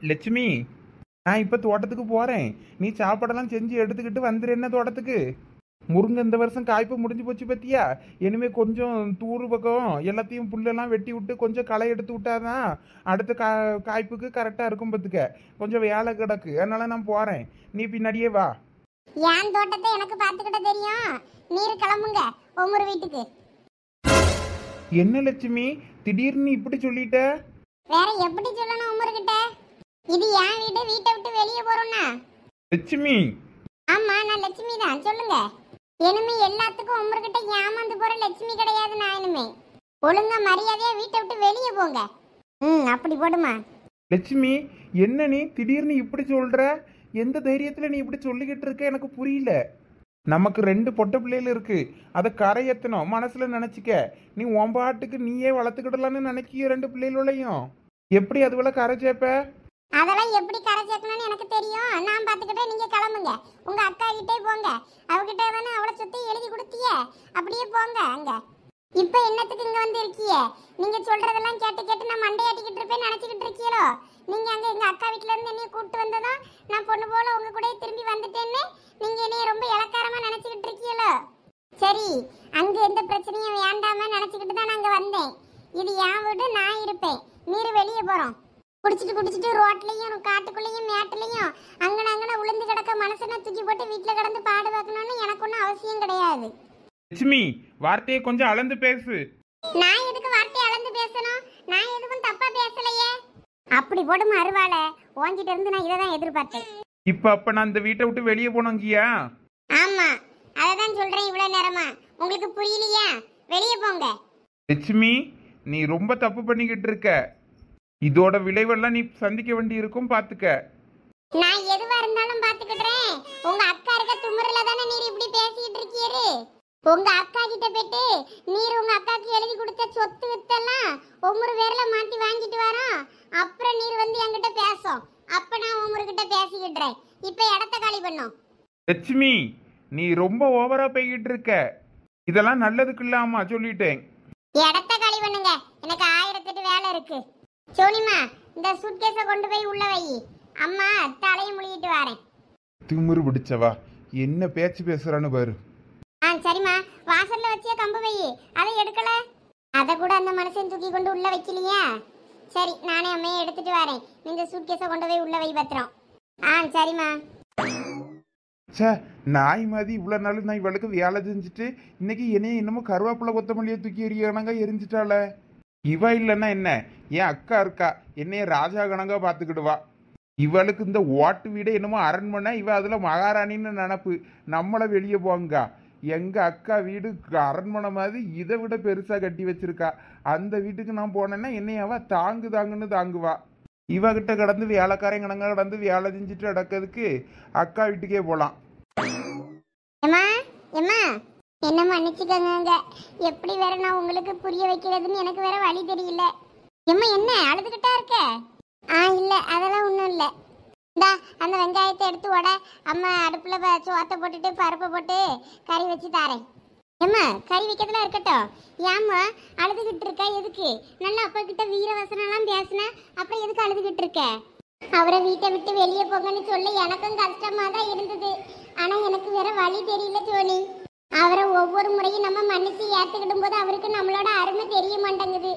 லட்சுமி, நான் இப்போ தோட்டத்துக்கு போகிறேன். நீ சாப்பாடெல்லாம் செஞ்சு எடுத்துக்கிட்டு வந்துரு என்ன தோட்டத்துக்கு. முருங்கை இந்த வருஷம் காய்ப்பு முடிஞ்சு போச்சு பத்தியா. இனிமே கொஞ்சம் தூர் பக்கம் எல்லாத்தையும் புல்லெல்லாம் வெட்டி விட்டு கொஞ்சம் களை எடுத்து விட்டாதான் அடுத்த காய்ப்புக்கு கரெக்டாக இருக்கும் பத்துக்க. கொஞ்சம் வேலை கிடக்கு, அதனால நான் போகிறேன். நீ பின்னாடியே வா. என் தோட்டத்தை எனக்கு பார்த்துக்கிட்ட தெரியும். நீர் கிளம்புங்க ஒவ்வொரு வீட்டுக்கு. என்ன லட்சுமி, திடீர்னு இப்படி சொல்லிட்ட? வேற எப்படி சொல்லணும் உமர்கிட்ட? இது என் வீடு, வீட்டை விட்டு வெளியே போறோம்னா. லட்சுமி. ஆமா, நான் லட்சுமி தான். சொல்லுங்க. இனிமே எல்லாத்துக்கும் உமர்கிட்ட ஏமாந்து போற லட்சுமி கிடையாது. நான் இனிமே ஒழுங்கா மரியாதையா வீட்டை விட்டு வெளியே போங்க. அப்படி போடுமா. லட்சுமி, என்ன நீ திடீர்னு இப்படி சொல்ற? எந்த தைரியத்துல நீ இப்படி சொல்லிக்கிட்டு இருக்க எனக்கு புரியல. நமக்கு 2 பொட்டை பிள்ளைகள் இருக்கு, அதை கரையேற்றணும் மனசுல நினைச்சிக்க. நீ உன்பாட்டுக்கு நீயே வளர்த்துக்கிடலான்னு நினைக்கிய 2 பிள்ளைகளையும் எப்படி அதுவளை கரை சேர்ப்ப? அதெல்லாம் எப்படி கரை சேர்க்கணும்னு எனக்கு தெரியும். நான் பார்த்துக்கிட்டே நீங்க கிளம்புங்க. உங்க அக்கா கிட்டே போங்க. அவகிட்ட தானே அவளை சுத்தி எழுதி கொடுத்திய. அப்படியே போங்க அங்க. இப்ப என்னத்துக்கு இங்க வந்து இருக்கிய? நீங்க சொல்றதெல்லாம் கேட்டு கேட்டு நான் மண்டையாட்டிக்கிட்டு இருப்பேன்னு நினைச்சுக்கிட்டு இருக்கீங்களோ? நீங்க அங்க எங்க அக்கா வீட்டுல இருந்து என்னைய கூப்பிட்டு வந்ததும் நான் பொண்ணு போல உங்க கூட திரும்பி வந்துட்டேன்னு நீங்க என்னைய ரொம்ப இலக்காரமா நினைச்சுக்கிட்டு இருக்கீங்களோ? சரி, அங்க எந்த பிரச்சனையும் வேண்டாம நினைச்சுக்கிட்டு தான் நாங்க வந்தேன். இது என் வீடு, நான் இருப்பேன். நீர் வெளியே போறோம். குடிச்சிட்டு ரோட்லயும் காட்டுக்குள்ளேயும் மேட்டுலயும் அங்கன உளுந்து கிடக்க மனசனை தூக்கி போட்டு வீட்டுல கிடந்து பாடு வைக்கணும்னு எனக்கு ஒன்றும் அவசியம் கிடையாது. லட்சுமி, வார்த்தையை கொஞ்சம் அளந்து பேசு. நான் எதுக்கு வார்த்தையை அளந்து பேசணும்? நான் எதுவும் தப்பா பேசலையே. அப்படி போடும் அருவாள ஓங்கிட்ட இருந்து நான் இதை தான் எதிர்பார்த்தேன். அப்ப நான் இந்த வீட்டை விட்டு வெளியே போனோங்கியா? ஆமா, அததான் சொல்றேன். இவ்வளவு நேரமா உங்களுக்கு புரியலையா? வெளியே போங்க. லட்சுமி, நீ ரொம்ப தப்பு பண்ணிக்கிட்டு இருக்க. இதோட விளைவெல்லாம் நீ சந்திக்க வேண்டி இருக்கும், பாத்துக்க. நான் எதுவா இருந்தாலும் பாத்துக்கிட்டேன். உங்க அக்கா இருக்க துமுறல தானே நீர் இப்படி பேசிட்டு இருக்கீரு. உங்க அக்கா கிட்ட போயிட்டு நீர் உங்க அக்காக்கு எழுதி கொடுத்த சொத்து வித்தெல்லாம் ஒவ்வொரு பேர்ல மாத்தி வாங்கிட்டு வரோம். அப்புறம் நீர் வந்து என்கிட்ட பேசும். அப்ப நான் உமர்கிட்ட பேசிக்கிட்டேன். இப்ப இடத்த காலி பண்ணும். லட்சுமி, நீ ரொம்ப ஓவரா போய்கிட்டு இருக்க. இதெல்லாம் நல்லதுக்கு இல்லாமா சொல்லிட்டேன். இடத்த காலி பண்ணுங்க. எனக்கு 1008 வேலை இருக்கு. சோனிமா, இந்த சூட்கேஸை கொண்டு போய் உள்ள வை. அம்மா தலையை முழுகிட்டு வரேன். திமிரு பிடிச்சவா, என்ன பேச்சு பேசுறான்னு பாரு. சரிம்மா, வாசல்ல வச்சே கம்பு வை. அதை எடுக்கல. அதை கூட அந்த மனுஷன் தூக்கி கொண்டு உள்ள வைக்கலையா? சரி, நானே அம்மையை எடுத்துட்டு வரேன். இந்த சூட்கேஸை கொண்டு போய் உள்ள வை பத்திரம். சரிம்மா. சே, நாய் மாதிரி இவ்வளோ நாள் நான் இவளுக்கு வேலை செஞ்சுட்டு இன்னைக்கு என்னைய என்னமோ கருவேப்பிலை கொத்தமல்லியை தூக்கி எறியணங்க எரிஞ்சிட்டாள. இவ இல்லைன்னா என்ன, என் அக்கா இருக்கா, என்னைய ராஜா கணங்கா பார்த்துக்கிடுவா. இவளுக்கு இந்த ஓட்டு வீடை என்னமோ அரண்மனை, இவ அதில் மகாராணின்னு நினப்பு. நம்மளை வெளியே போங்க. எங்கள் அக்கா வீடு அரண்மனை மாதிரி இதை விட பெருசாக கட்டி வச்சிருக்கா. அந்த வீட்டுக்கு நான் போனேன்னா என்னைய அவ தாங்குன்னு தாங்குவா. இவகிட்ட கடந்து வேலைக்காரன் கணங்க கடந்து வேலை செஞ்சுட்டு அடக்கிறதுக்கு அக்கா வீட்டுக்கே போகலாம். என்ன மன்னிச்சுக்கோங்க. எப்படி வேற நான் உங்களுக்கு புரிய வைக்கிறதுன்னு எனக்கு வேற வழி தெரியல. என்ன அழுதுகிட்டா இருக்க? இல்ல, அதெல்லாம் ஒன்றும் இல்லை. இந்தா அந்த வெங்காயத்தை எடுத்து உட. அம்மா அடுப்புல சோத்தை போட்டுட்டு பருப்பை போட்டு கறி வச்சு தாரேன். கறி வைக்கிறதுலாம் இருக்கட்டும். ஏம்மா அழுதுகிட்டு இருக்க? எதுக்கு? நல்லா அப்பா கிட்ட வீரவசனம்லாம் பேசின, அப்புறம் எதுக்கு அழுதுகிட்டு இருக்க? அவரை வீட்டை விட்டு வெளியே போங்கன்னு சொல்ல எனக்கும் கஷ்டமா தான் இருந்தது. ஆனா எனக்கு வேற வழி தெரியல சோனி. அவரை ஒவ்வொரு முறையும் நம்ம மன்னிச்சு ஏத்துக்கிடும் போது அவருக்கு நம்மளோட அருமை தெரிய மாட்டேங்குது.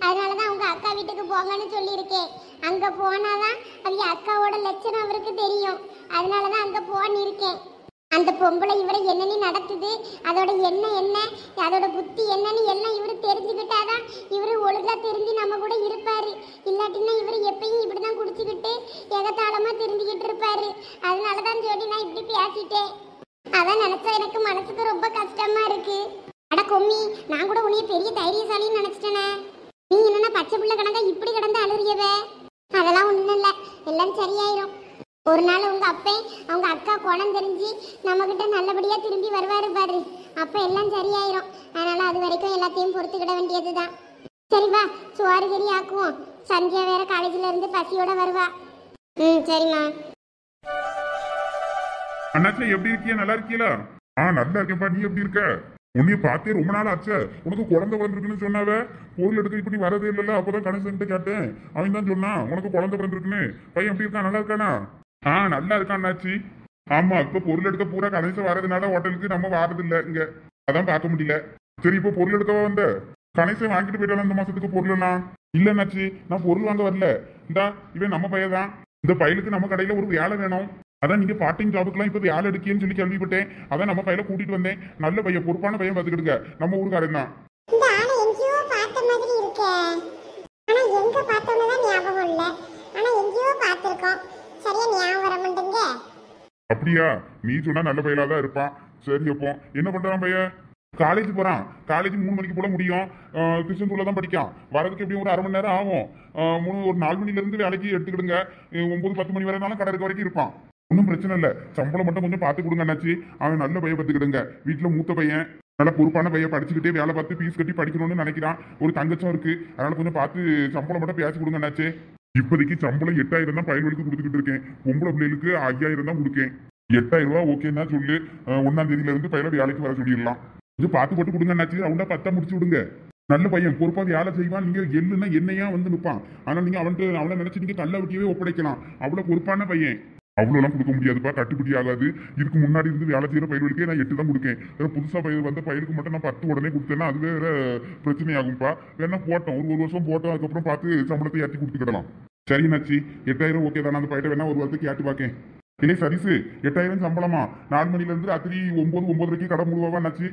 அதனாலதான் அவங்க அக்கா வீட்டுக்கு போங்கன்னு சொல்லியிருக்கேன். அங்க போனாதான் அவங்க அக்காவோட லட்சணம் அவருக்கு தெரியும். அதனாலதான் அங்க போன்னு இருக்கேன். அந்த பொம்பளை இவரை என்னன்னு நடத்துது, அதோட என்ன அதோட புத்தி என்னன்னு எல்லாம் இவரு தெரிஞ்சுக்கிட்டாதான் இவரு ஒழுங்கா தெரிஞ்சு நம்ம கூட இருப்பாரு. இல்லாட்டின்னா இவரு எப்பயும் இப்படிதான் குடிச்சுக்கிட்டு எகத்தாளமா தெரிஞ்சுக்கிட்டு இருப்பாரு. அதனாலதான் சொல்லி நான் இப்படி பேசிட்டேன். அதான் நினைச்சா எனக்கு மனசுக்கு ரொம்ப கஷ்டமா இருக்கு. அட கொம்மி, நான் கூட உன்னைய பெரிய தைரியசாலின்னு நினைச்சிட்டேனே. நீ என்னன்னா பச்சை பிள்ளை கணக்கா இப்படி கிடந்து அழுறியவே? அதெல்லாம் ஒண்ணும் இல்ல, எல்லாம் சரியாயிரும். ஒரு நாள் உங்க அப்பே அவங்க அக்கா குணம் தெரிஞ்சு நம்ம கிட்ட நல்லபடியா திரும்பி வருவாரு பாரு, அப்ப எல்லாம் சரியாயிரும். அதனால அது வரைக்கும் எல்லாத்தையும் பொறுத்துக்கிட வேண்டியதுதான். சரி வா, சோறு கறி ஆக்குவோம். சந்தியா வேற காலேஜ்ல இருந்து பசியோட வருவா. சரிம்மா. அண்ணாச்சி எப்படி இருக்கியா? நல்லா இருக்கீங்களா? நல்லா இருக்கேன்ப்பா. நீ எப்படி இருக்க? உன்னைய பார்த்தே ரொம்ப நாள் ஆச்சு. உனக்கு குழந்தை பிறந்திருக்குன்னு சொன்னாவ. பொருள் எடுக்க இப்படி வரதே இல்லைல்ல. அப்பதான் கணேசன் கேட்டேன். அவன் தான் சொன்னான் உனக்கு குழந்தை பிறந்திருக்குன்னு. பையன் எப்படி இருக்கான்? நல்லா இருக்கானா? நல்லா இருக்கான்னாச்சு. ஆமா, இப்ப பொருள் எடுக்க பூரா கணேசன் வரதுனால ஹோட்டலுக்கு நம்ம வாரது இல்ல இங்க. அதான் பார்க்க முடியல. சரி, இப்ப பொருள் எடுக்கவா வந்த? கணேசன் வாங்கிட்டு போயிட்டாலும் இந்த மாசத்துக்கு பொருள் எல்லாம் இல்லன்னாச்சு. நான் பொருள் வாங்க வரல. இந்தா இவன் நம்ம பையன் தான். இந்த பையலுக்கு நம்ம கடையில ஒரு வேலை வேணும். அதான் நீங்க பார்ட் டைம் ஜாபுக்குலாம் இப்ப வேலை எடுக்கேன்னு சொல்லி கேள்விப்பட்டேன். அதான் நம்ம பையல கூட்டிட்டு வந்தேன். நல்ல பையன், பொறுப்பான பையன் பாத்துக்கிடுங்க. நம்ம ஊருக்காரன் தான். இந்த ஆளை எங்கேயோ பார்த்த மாதிரி இருக்கே. ஆனா எங்க பார்த்தோம்னு ஞாபகம் இல்ல. ஆனா எங்கேயோ பார்த்திருக்கோம். சரியா ஞாபகம் வர மாட்டேங்க. அப்படியா? நீ சொன்னா நல்ல பையலா தான் இருப்பான். சரி, அப்போ என்ன பண்றான் பையன்? காலேஜ் போறான். காலேஜ் 3 மணிக்கு போல முடியும். திருச்செந்தூர்ல தான் படிக்கான். வரதுக்கு எப்படியும் ஒரு 1/2 மணி நேரம் ஆகும். ஒரு 4 மணில இருந்து வேலைக்கு எடுத்துக்கிடுங்க. 9-10 மணி வரைனாலும் கடை இருக்க வரைக்கும் இருப்பான். ஒன்றும் பிரச்சனை இல்லை. சம்பளம் மட்டும் கொஞ்சம் பார்த்து கொடுங்க அண்ணாச்சி. அவன் நல்ல பையன் பார்த்துக்கிடுங்க. வீட்டில் மூத்த பையன், நல்ல பொறுப்பான பையன், படிச்சுக்கிட்டே வேலை பார்த்து ஃபீஸ் கட்டி படிக்கணும்னு நினைக்கிறான். ஒரு தங்கச்சும் இருக்கு. அதனால கொஞ்சம் பார்த்து சம்பளம் மட்டும் பேசி கொடுங்க அண்ணாச்சி. இப்போதைக்கு சம்பளம் 8000 தான் பயல்வெளிக்கு கொடுத்துக்கிட்டு இருக்கேன். பொம்பளை பிள்ளைகளுக்கு 5000 தான் கொடுக்கேன். 8000 ரூபா ஓகேன்னா சொல்லு. 1ஆம் தேதியில இருந்து பையல வேலைக்கு வர சொல்லிடலாம். கொஞ்சம் பார்த்து போட்டு கொடுங்க அண்ணாச்சி. அவன்டா 10 முடிச்சு விடுங்க. நல்ல பையன், பொறுப்பா வேலை செய்வான். நீங்க எள்ளுன்னா என்னையா வந்து நிற்பான். ஆனா நீங்க அவனை நினைச்சு நீங்க கல்ல வெட்டியவே ஒப்படைக்கலாம். அவ்வளவு பொறுப்பான பையன். அவ்வளோலாம் கொடுக்க முடியாதுப்பா, கட்டுப்படி ஆகாது. இதுக்கு முன்னாடி இருந்து வேலை செய்யற பயிர்களுக்கே நான் 8 தான் கொடுக்கேன். வேற புதுசா பயிர் வந்த பயிருக்கு மட்டும் நான் 10 உடனே கொடுத்தேன்னா அது வேற பிரச்சனையாகும்ப்பா. வேணா போட்டோம், ஒரு வருஷம் போட்டோம். அதுக்கப்புறம் பார்த்து சம்பளத்தை ஏற்றி கொடுத்துக்கிடலாம். சரி நச்சி, 8000 ஓகே தானே? அந்த பயிரை வேணா ஒரு வாரத்துக்கு ஏற்றி பார்க்கேன். இல்லை சரிசு, 8000 சம்பளமா? 4 மணில இருந்து ராத்திரி 9-9:30 கடை முழுவா நச்சு.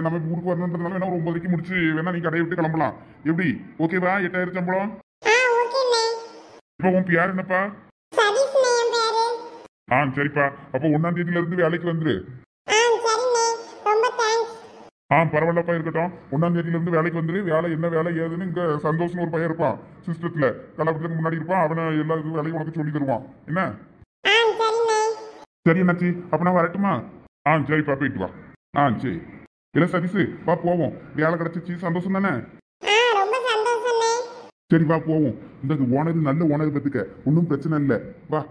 நம்ம ஊருக்கு வரணுன்றதுனால வேணா ஒரு 9:00 முடிச்சு வேணா நீ கடையை விட்டு கிளம்பலாம். எப்படி ஓகேவா? 8000 சம்பளம். இப்போ உன் பேர் என்னப்பா? சரிப்பா. அப்போ 1ஆம் தேதியில இருந்து வேலைக்கு வந்துரு. பரவாயில்லப்பா, இருக்கட்டும். 1ஆம் தேதியில இருந்து வேலைக்கு வந்துரு. வேலை என்ன வேலை ஏதுன்னு இங்க சந்தோஷம் ஒரு பையன் இருப்பான் சிஸ்டத்துல. கலப்படத்துக்கு முன்னாடி இருப்பான். அவனை எல்லா வேலையும் உனக்கு சொல்லி தருவான். என்ன? சரி என்னாச்சு, அப்ப நான் வரட்டுமா? சரிப்பா, போயிட்டு வா. சரி. இல்ல சதீஷு, வா போவோம். வேலை கிடைச்சிச்சு, சந்தோஷம் தானே? சரி வா போவோம். இந்த ஓனர் நல்ல ஓனர் பத்துக்க, ஒன்றும் பிரச்சனை இல்லை. வா.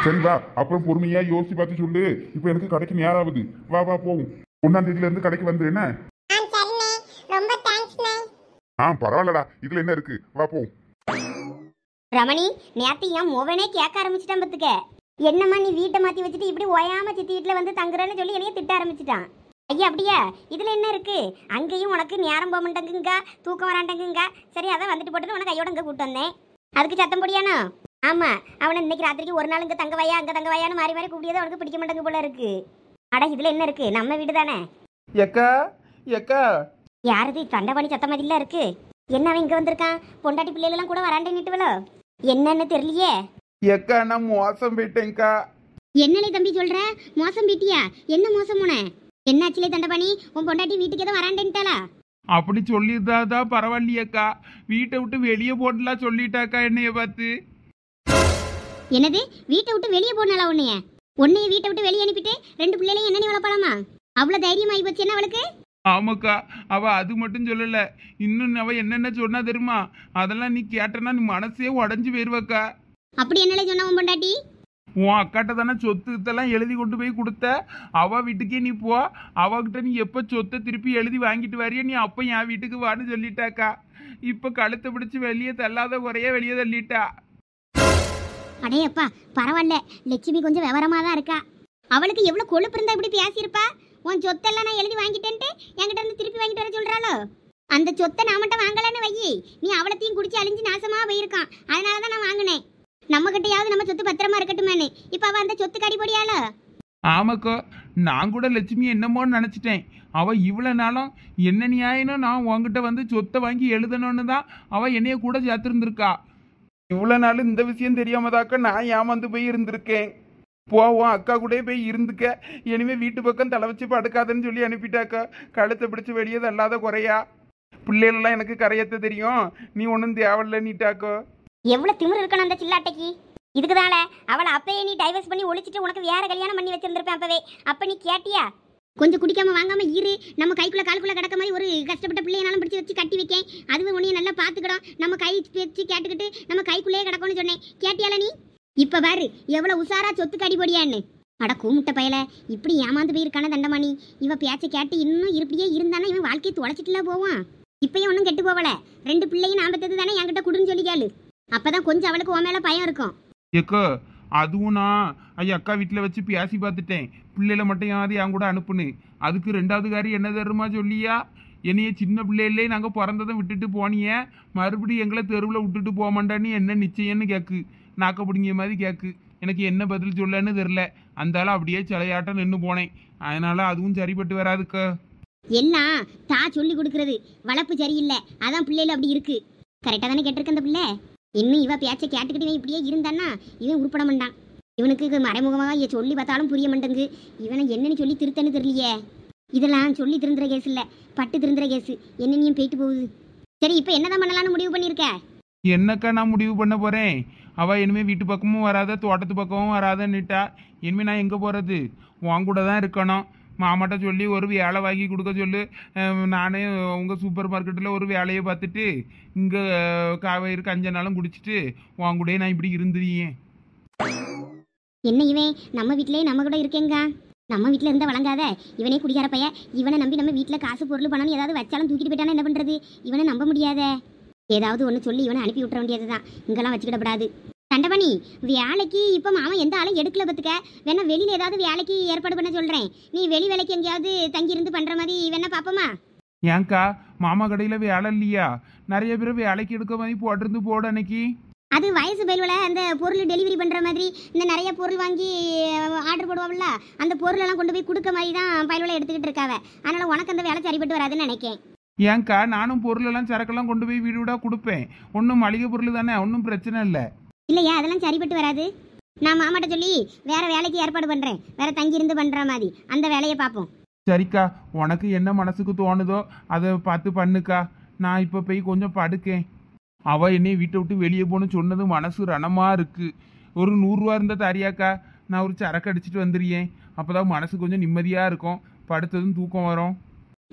சரி வா, அப்புறம் பொறுமையா யோசிச்சு பார்த்து சொல்லு. இப்ப எனக்கு கடைக்கு நேரம் ஆகுது. வா வா போவோம். 1ஆம் தேதியில இருந்து கடைக்கு வந்துரு. என்ன? பரவாயில்லடா, இதுல என்ன இருக்கு? வா போவோம். ரமணி, நேத்து என் மோவனே கேட்க ஆரம்பிச்சிட்டான் பத்துக்க. என்னம்மா நீ வீட்டை மாத்தி வச்சுட்டு இப்படி ஓயாம சித்தி வீட்டுல வந்து தங்குறேன்னு சொல்லி என்னைய திட்ட ஆரம்பிச்சிட்டான். ஐயா அப்படியா? இதுல என்ன இருக்கு? அங்கேயும் உனக்கு நேரம் போக மாட்டேங்குங்க, தூக்கம் வராண்டங்குங்க. சரி, அதான் வந்துட்டு போட்டு உனக்கு கையோட இங்க கூட்டு வந்தேன். அதுக்கு சத்தம் போடியானோ? ஆமா, அவனை இன்னைக்கு ராத்திரிக்கு ஒரு நாள் இங்க தங்க வையா அங்க தங்க வையான்னு மாறி மாறி கூப்பிடியதை அவனுக்கு பிடிக்க மாட்டேங்க போல இருக்கு. அட இதுல என்ன இருக்கு? நம்ம வீடு தானே. எக்கா எக்கா, யாரது தண்டவாணி சத்த மாதிரி இல்ல இருக்கு? என்ன அவன் இங்க வந்திருக்கான்? பொண்டாட்டி பிள்ளைகள் கூட வராண்டே நிட்டுவலோ என்னன்னு தெரியலையே. எக்கா, நான் மோசம் போயிட்டேன்க்கா. என்னலே தம்பி சொல்ற? மோசம் போயிட்டியா? என்ன மோசம் போன? என்னாச்சுலே தண்டபாணி? உன் பொண்டாட்டி வீட்டுக்கு ஏதோ வராண்டேன்ட்டாளா? அப்படி சொல்லியிருந்தாதான் பரவாயில்லையக்கா. வீட்டை விட்டு வெளியே போடலாம் சொல்லிட்டாக்கா என்னைய பார்த்து. என்னது? வீட்டை விட்டு வெளியே போனாளா? உன்னைய வீட்டை விட்டு வெளியே அனுப்பிட்டு 2 பிள்ளைகளையும் என்ன வளர்ப்பலாமா? அவ்வளவு தைரியம் ஆகி போச்சு என்ன அவளுக்கு? ஆமாக்கா, அவ அது மட்டும் சொல்லல. இன்னும் அவ என்னென்ன சொன்னா தெரியுமா? அதெல்லாம் நீ கேட்டனா நீ மனசே உடஞ்சு போயிருவக்கா. அப்படி என்னலே சொன்னா உன் பொண்டாட்டி? உன் அக்காட்ட தானே சொத்து இதெல்லாம் எழுதி கொண்டு போய் கொடுத்த. அவ வீட்டுக்கே நீ போ. அவகிட்ட நீ எப்ப சொத்தை திருப்பி எழுதி வாங்கிட்டு வரைய நீ அப்ப என் வீட்டுக்கு வான்னு சொல்லிட்டாக்கா. இப்ப கழுத்தை பிடிச்சு வெளியே தள்ளாத குறைய வெளியே தள்ளிட்டா. அடே அப்பா, பரவாயில்ல. லட்சுமி கொஞ்சம் விவரமா தான் இருக்கா. அவளுக்கு எவ்வளவு கொழுப்பு இருந்தா இப்படி பேசியிருப்பா? உன் சொத்தெல்லாம் நான் எழுதி வாங்கிட்டேன்ட்டு என்கிட்ட இருந்து திருப்பி வாங்கிட்டு வர சொல்றாளோ? அந்த சொத்தை நான் மட்டும் வாங்கலன்னு வையி, நீ அவளத்தையும் குடிச்சு அழிஞ்சு நாசமா போயிருக்கான். அதனாலதான் நான் வாங்கினேன். நம்ம கிட்டையாவது நம்ம சொத்து பத்திரமா இருக்கட்டுமேனு. இப்ப அவ அந்த சொத்து கடி போடியாளோ? ஆமாக்கா, நான் கூட லட்சுமி என்னமோன்னு நினைச்சிட்டேன். அவ இவ்வளவு நாளும் என்ன நியாயம் நான் உங்ககிட்ட வந்து சொத்தை வாங்கி எழுதணும்னு தான் அவ என்னைய கூட சேர்த்துருந்துருக்கா. இவ்வளவு நாள் இந்த விஷயம் தெரியாமதாக்கா நான் ஏமாந்து போய் இருந்திருக்கேன். போவோம், அக்கா கூட போய் இருந்துக்க. இனிமே வீட்டு பக்கம் தலை வச்சு படுக்காதுன்னு சொல்லி அனுப்பிட்டாக்கா. கழுத்தை பிடிச்சி வெளியே தள்ளாத குறையா. பிள்ளைகளெல்லாம் எனக்கு கரையத்த தெரியும். நீ ஒன்றும் தேவையில்ல நீட்டாக்கோ. எவ்வளவு திமிரு இருக்கணும் அந்த சில்லாட்டைக்கு. இதுக்குதால அவளை அப்பயே நீ டைவர்ஸ் பண்ணி ஒழிச்சிட்டு உனக்கு வேற கல்யாணம் பண்ணி வச்சிருந்திருப்பேன் அப்பவே. அப்ப நீ கேட்டியா? கொஞ்சம் குடிக்காம வாங்காம இரு, நம்ம கைக்குள்ள காலுக்குள்ள கிடக்க மாதிரி ஒரு கஷ்டப்பட்ட பிள்ளையனாலும் பிடிச்சி வச்சு கட்டி வைக்கேன். அதுவும் உன்னைய நல்லா பாத்துக்கிடும். நம்ம கை பேச்சு கேட்டுக்கிட்டு நம்ம கைக்குள்ளேயே கிடக்கும்னு சொன்னேன். கேட்டியால நீ? இப்ப பாரு எவ்வளவு உசாரா சொத்து கடிபடியான்னு. அட கூமுட்ட பயல, இப்படி ஏமாந்து போயிருக்கான தண்டமணி. இவ பேச்சை கேட்டு இன்னும் இப்படியே இருந்தானா இவன் வாழ்க்கையை தொலைச்சிட்டுல போவான். இப்பயும் ஒன்றும் கெட்டு போவல. 2 பிள்ளையும் நான் பெற்றது தானே என்கிட்ட குடுன்னு சொல்லி கேளு. அப்பதான் கொஞ்சம் அவளுக்கு உன் மேல பயம் இருக்கும். ஏக்கோ அதுவும் நான் அக்கா வீட்டில் வச்சு பேசி பார்த்துட்டேன். பிள்ளைகளை மட்டும் யாவது என் கூட அனுப்புனு. அதுக்கு 2வது காரி என்ன தருமா சொல்லியா, என்னைய சின்ன பிள்ளையிலே நாங்கள் பிறந்ததை விட்டுட்டு போனிய, மறுபடியும் எங்களை தெருவில் விட்டுட்டு போக மாட்டான்னு என்ன நிச்சயம்னு கேட்கு. நாக்க பிடிங்கிய மாதிரி கேட்கு. எனக்கு என்ன பதில் சொல்லன்னு தெரில. அந்தாலும் அப்படியே சிலையாட்டம் நின்று போனேன். அதனால அதுவும் சரிப்பட்டு வராதுக்கா. எல்லாம் தான் சொல்லி கொடுக்கறது வளர்ப்பு சரியில்லை, அதான் பிள்ளைல அப்படி இருக்கு. கரெக்டாக தானே கேட்டிருக்க அந்த பிள்ளை. இன்னும் இவ பேச்சை கேட்டுக்கிட்டு இவன் இப்படியே இருந்தான்னா இவன் உருப்பட மாட்டான். இவனுக்கு மறைமுகமாக சொல்லி பார்த்தாலும் புரிய மாட்டேங்கு. இவனை என்னன்னு சொல்லி திருத்தன்னு தெரியலையே. இதெல்லாம் சொல்லி திருந்துற கேஸ் இல்லை, பட்டு திருந்துற கேஸ். என்னையும் போயிட்டு போகுது. சரி, இப்போ என்னதான் பண்ணலான்னு முடிவு பண்ணியிருக்க? என்னக்கா நான் முடிவு பண்ண போகிறேன்? அவள் இனிமேல் வீட்டு பக்கமும் வராத, தோட்டத்து பக்கமும் வராதன்னுட்டா. இனிமேல் நான் எங்கே போகிறது? உன் கூட தான் இருக்கணும். மாமாட்ட சொல்லி ஒரு வேலை வாங்கி கொடுக்க சொல்லு. நானே உங்கள் சூப்பர் மார்க்கெட்டில் ஒரு வேலையை பார்த்துட்டு இங்கே காவேரி கஞ்ச நாளும் குடிச்சிட்டு உன் கூடயே நான் இப்படி இருந்துறியேன். என்ன இவன் நம்ம வீட்டிலே நம்ம கூட இருக்கேங்க. நம்ம வீட்டில் இருந்தால் வழங்காத. இவனே குடிக்கார பைய. இவனை நம்பி நம்ம வீட்டில் காசு பொருள் பணம் ஏதாவது வச்சாலும் தூக்கிட்டு போயிட்டானா என்ன பண்ணுறது? இவனை நம்ப முடியாத. ஏதாவது ஒன்று சொல்லி இவனை அனுப்பி விட்டுற வேண்டியது தான். இங்கெல்லாம் வச்சுக்கிடப்படாது. தண்டபணி, வேலைக்கு இப்போ மாமா எந்த ஆளும் எடுக்கல பத்துக்க. வேணா வெளியில் ஏதாவது வேலைக்கு ஏற்பாடு பண்ண சொல்கிறேன். நீ வெளி வேலைக்கு எங்கேயாவது தங்கியிருந்து பண்ணுற மாதிரி வேணா பார்ப்போமா? ஏன்க்கா மாமா கடையில் வேலை இல்லையா? நிறைய பேர் வேலைக்கு எடுக்க மாதிரி போட்டிருந்து போட அன்னைக்கு. அது வயசு பயில்வல அந்த பொருள் டெலிவரி பண்ணுற மாதிரி இந்த நிறைய பொருள் வாங்கி ஆர்டர் போடுவாங்கல்ல, அந்த பொருளெல்லாம் கொண்டு போய் கொடுக்க மாதிரி தான் பயில்வலை எடுத்துக்கிட்டு இருக்காவ. அதனால் உனக்கு அந்த வேலை சரிப்பட்டு வராதுன்னு நினைக்கேன். ஏன்க்கா நானும் பொருளெல்லாம் சரக்கெல்லாம் கொண்டு போய் வீடு வீடாக கொடுப்பேன். ஒன்றும் மளிகை பொருள் தானே, ஒன்றும் பிரச்சனை இல்லை. இல்லையா, அதெல்லாம் சரிப்பட்டு வராது. நான் மாமாட்ட சொல்லி வேற வேலைக்கு ஏற்பாடு பண்ணுறேன். வேற தங்கியிருந்து பண்ணுற மாதிரி அந்த வேலையை பார்ப்போம். சரிக்கா, உனக்கு என்ன மனசுக்கு தோணுதோ அதை பார்த்து பண்ணுக்கா. நான் இப்போ போய் கொஞ்சம் படுக்கேன். அவள் என்னையை வீட்டை விட்டு வெளியே போகணும்னு சொன்னது மனசு ரணமாக இருக்குது. ஒரு 100 ரூபா இருந்தால் தரியாக்கா, நான் ஒரு சரக்கு அடிச்சுட்டு வந்துடுறேன். அப்போ தான் மனசு கொஞ்சம் நிம்மதியாக இருக்கும். படுத்ததும் தூக்கம் வரும்.